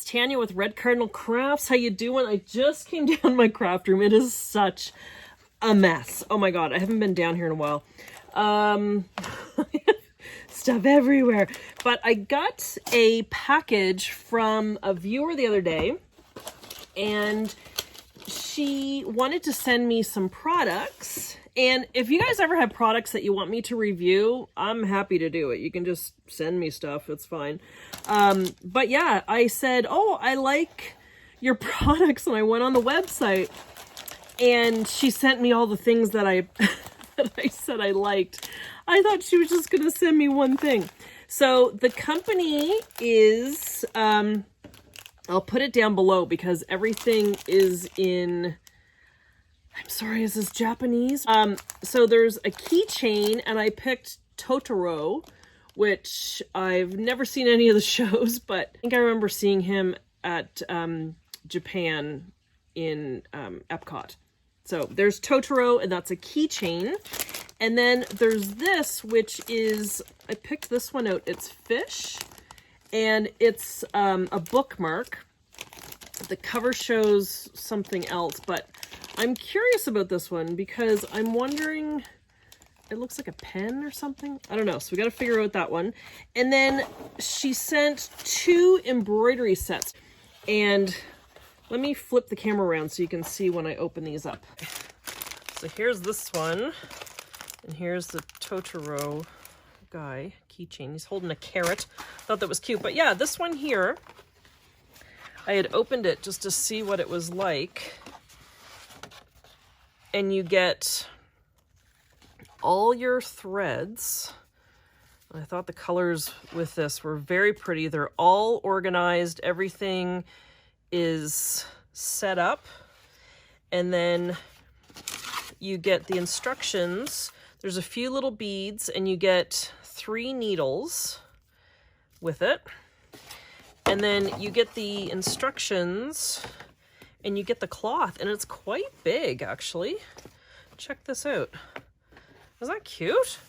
Tanya with Red Cardinal Crafts. How you doing? I just came down my craft room. It is such a mess. Oh my god, I haven't been down here in a while. Stuff everywhere. But I got a package from a viewer the other day, and she wanted to send me some products. And if you guys ever have products that you want me to review, I'm happy to do it. You can just send me stuff. It's fine. But yeah, I said, oh, I like your products. And I went on the website and she sent me all the things that I, that I said I liked. I thought she was just going to send me one thing. So the company is, I'll put it down below because everything is in... I'm sorry, is this Japanese? So there's a keychain, and I picked Totoro, which I've never seen any of the shows, but I think I remember seeing him at Japan in Epcot. So there's Totoro, and that's a keychain. And then there's this, which is, I picked this one out. It's fish, and it's a bookmark. The cover shows something else, but I'm curious about this one because I'm wondering, it looks like a pen or something. I don't know. So we got to figure out that one. And then she sent 2 embroidery sets. And let me flip the camera around so you can see when I open these up. So here's this one. And here's the Totoro guy, keychain. He's holding a carrot. Thought that was cute. But yeah, this one here, I had opened it just to see what it was like. And you get all your threads. I thought the colors with this were very pretty. They're all organized. Everything is set up. And then you get the instructions. There's a few little beads, and you get 3 needles with it. And then you get the instructions, and you get the cloth, and it's quite big, actually. Check this out. Isn't that cute?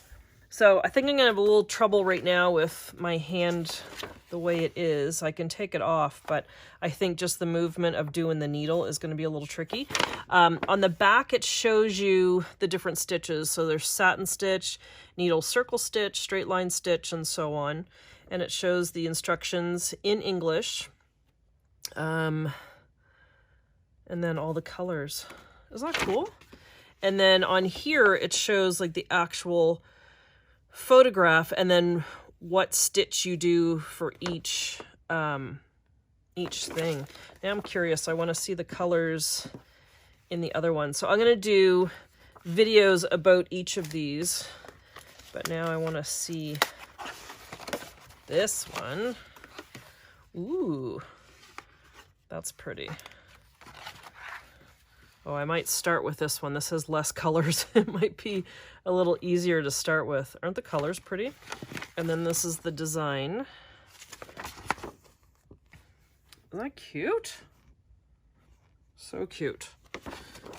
So I think I'm gonna have a little trouble right now with my hand the way it is. I can take it off, but I think just the movement of doing the needle is gonna be a little tricky. On the back, it shows you the different stitches. So there's satin stitch, needle circle stitch, straight line stitch, and so on. And it shows the instructions in English. And then all the colors. Isn't that cool? And then on here, it shows like the actual photograph and then what stitch you do for each thing. Now I'm curious. I want to see the colors in the other one. So I'm going to do videos about each of these. But now I want to see this one. Ooh, that's pretty. Oh, I might start with this one. This has less colors. It might be a little easier to start with. Aren't the colors pretty? And then this is the design. Isn't that cute? So cute.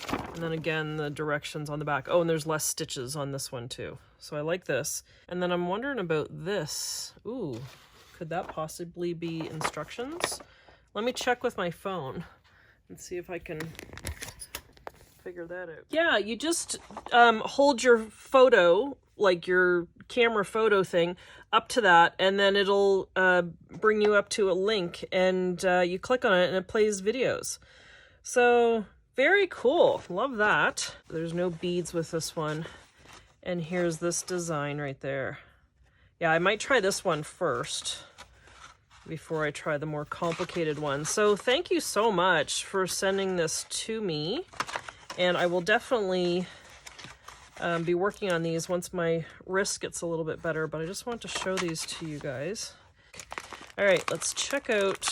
And then again, the directions on the back. Oh, and there's less stitches on this one too. So I like this. And then I'm wondering about this. Ooh, could that possibly be instructions? Let me check with my phone and see if I can figure that out. Yeah, you just hold your photo, like your camera photo thing, up to that, and then it'll bring you up to a link, and you click on it and it plays videos. So very cool. Love that. There's no beads with this one. And here's this design right there. Yeah, I might try this one first before I try the more complicated one. So thank you so much for sending this to me. And I will definitely be working on these once my wrist gets a little bit better, but I just want to show these to you guys. All right, let's check out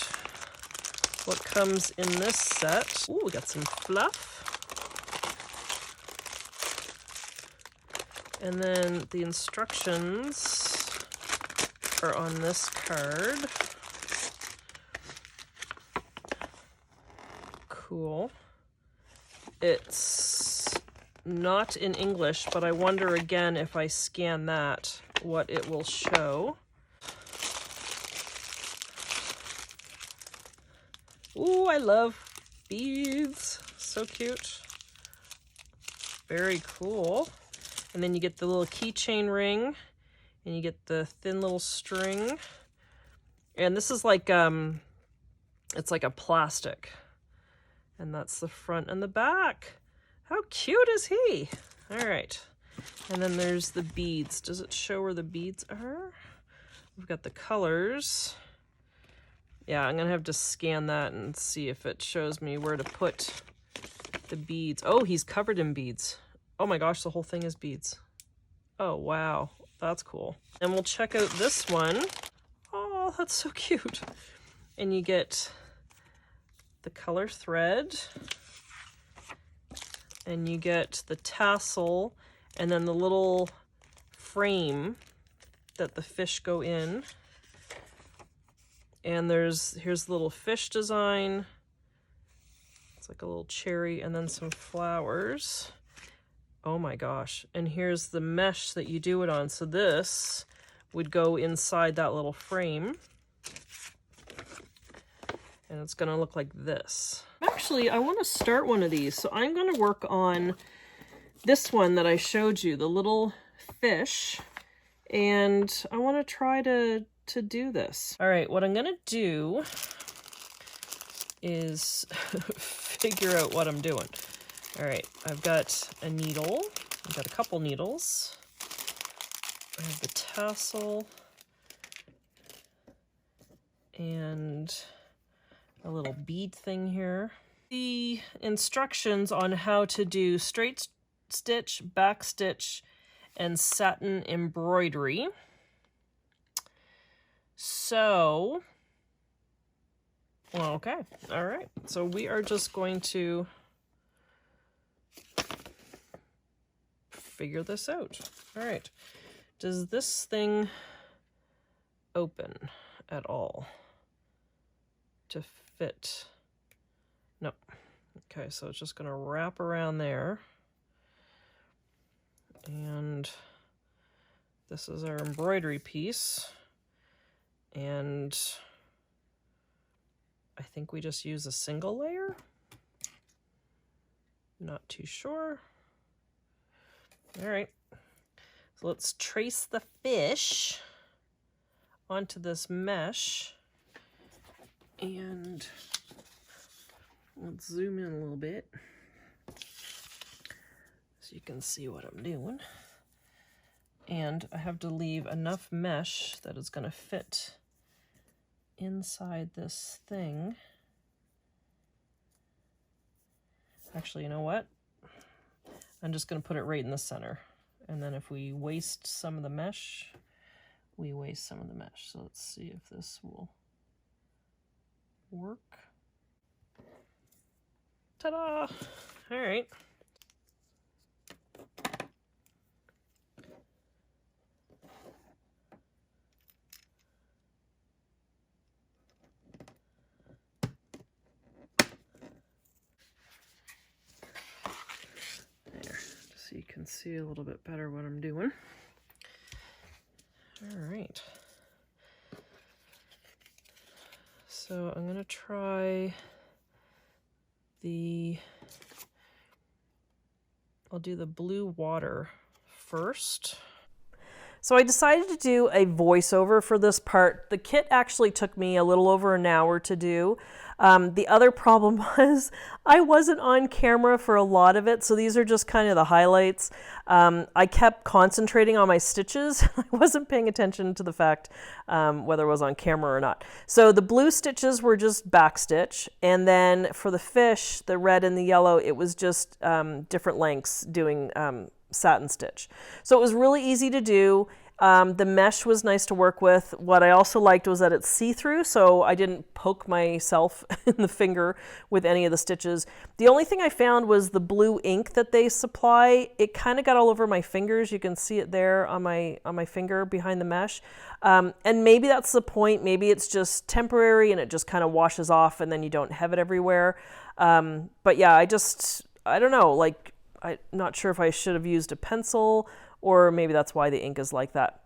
what comes in this set. Ooh, we got some fluff. And then the instructions are on this card. Cool. It's not in English, but I wonder again if I scan that, what it will show. Ooh, I love beads. So cute. Very cool. And then you get the little keychain ring, and you get the thin little string. And this is like, it's like a plastic. And that's the front and the back. How cute is he? All right. And then there's the beads. Does it show where the beads are? We've got the colors. Yeah, I'm gonna have to scan that and see if it shows me where to put the beads. Oh, he's covered in beads. Oh my gosh, the whole thing is beads. Oh, wow, that's cool. And we'll check out this one. Oh, that's so cute. And you get the color thread, and you get the tassel, and then the little frame that the fish go in. And here's the little fish design. It's like a little cherry and then some flowers. Oh my gosh. And here's the mesh that you do it on. So this would go inside that little frame. And it's gonna look like this. Actually, I wanna start one of these. So I'm gonna work on this one that I showed you, the little fish. And I wanna try to do this. All right, what I'm gonna do is figure out what I'm doing. All right, I've got a needle. I've got a couple needles. I have the tassel and a little bead thing here. The instructions on how to do straight stitch, back stitch, and satin embroidery. So, well, okay, all right. So we are just going to figure this out. All right, does this thing open at all to fit? No. Okay, so it's just gonna wrap around there. And this is our embroidery piece. And I think we just use a single layer. Not too sure. All right, so let's trace the fish onto this mesh. And let's zoom in a little bit so you can see what I'm doing. And I have to leave enough mesh that it's gonna fit inside this thing. Actually, you know what? I'm just gonna put it right in the center. And then if we waste some of the mesh, we waste some of the mesh. So let's see if this will work. Ta-da! All right. So you can see a little bit better what I'm doing. All right. So I'm gonna try I'll do the blue water first. So I decided to do a voiceover for this part. The kit actually took me a little over an hour to do. The other problem was I wasn't on camera for a lot of it, so these are just kind of the highlights. I kept concentrating on my stitches. I wasn't paying attention to the fact whether I was on camera or not. So the blue stitches were just back stitch, and then for the fish, the red and the yellow, it was just different lengths doing satin stitch. So it was really easy to do. The mesh was nice to work with. What I also liked was that it's see-through, so I didn't poke myself in the finger with any of the stitches. The only thing I found was the blue ink that they supply. It kind of got all over my fingers. You can see it there on my finger behind the mesh. And maybe that's the point. Maybe it's just temporary and it just kind of washes off and then you don't have it everywhere. But yeah, I don't know, like, I'm not sure if I should have used a pencil or maybe that's why the ink is like that.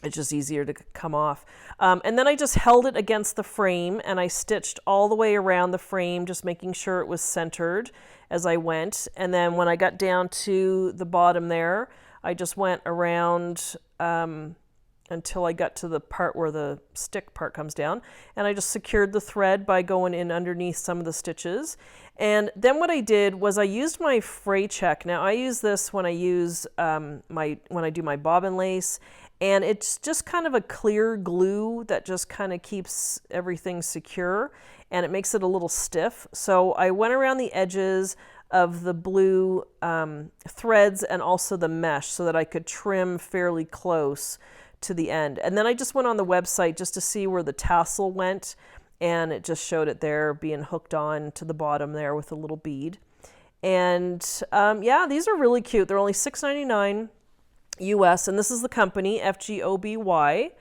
It's just easier to come off. And then I just held it against the frame and I stitched all the way around the frame, just making sure it was centered as I went. And then when I got down to the bottom there, I just went around until I got to the part where the stick part comes down. And I just secured the thread by going in underneath some of the stitches. And then what I did was I used my fray check. Now I use this when I use when I do my bobbin lace. And it's just kind of a clear glue that just kind of keeps everything secure, and it makes it a little stiff. So I went around the edges of the blue threads and also the mesh so that I could trim fairly close to the end. And then I just went on the website just to see where the tassel went, and it just showed it there being hooked on to the bottom there with a little bead. And yeah, these are really cute. They're only $6.99. US, and this is the company, FGOBY,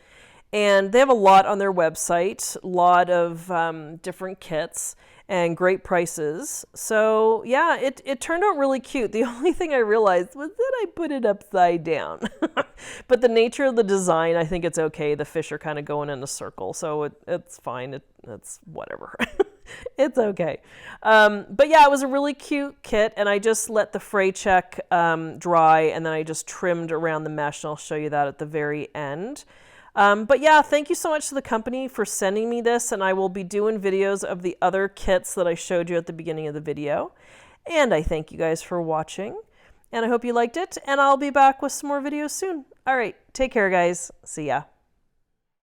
and they have a lot on their website, a lot of different kits and great prices. So yeah, it turned out really cute. The only thing I realized was that I put it upside down. But the nature of the design, I think it's okay. The fish are kind of going in a circle, so it's fine. It's whatever. It's okay. But yeah, it was a really cute kit, and I just let the fray check dry, and then I just trimmed around the mesh, and I'll show you that at the very end. But yeah, thank you so much to the company for sending me this, and I will be doing videos of the other kits that I showed you at the beginning of the video. And I thank you guys for watching, and I hope you liked it, and I'll be back with some more videos soon. All right, take care, guys. See ya.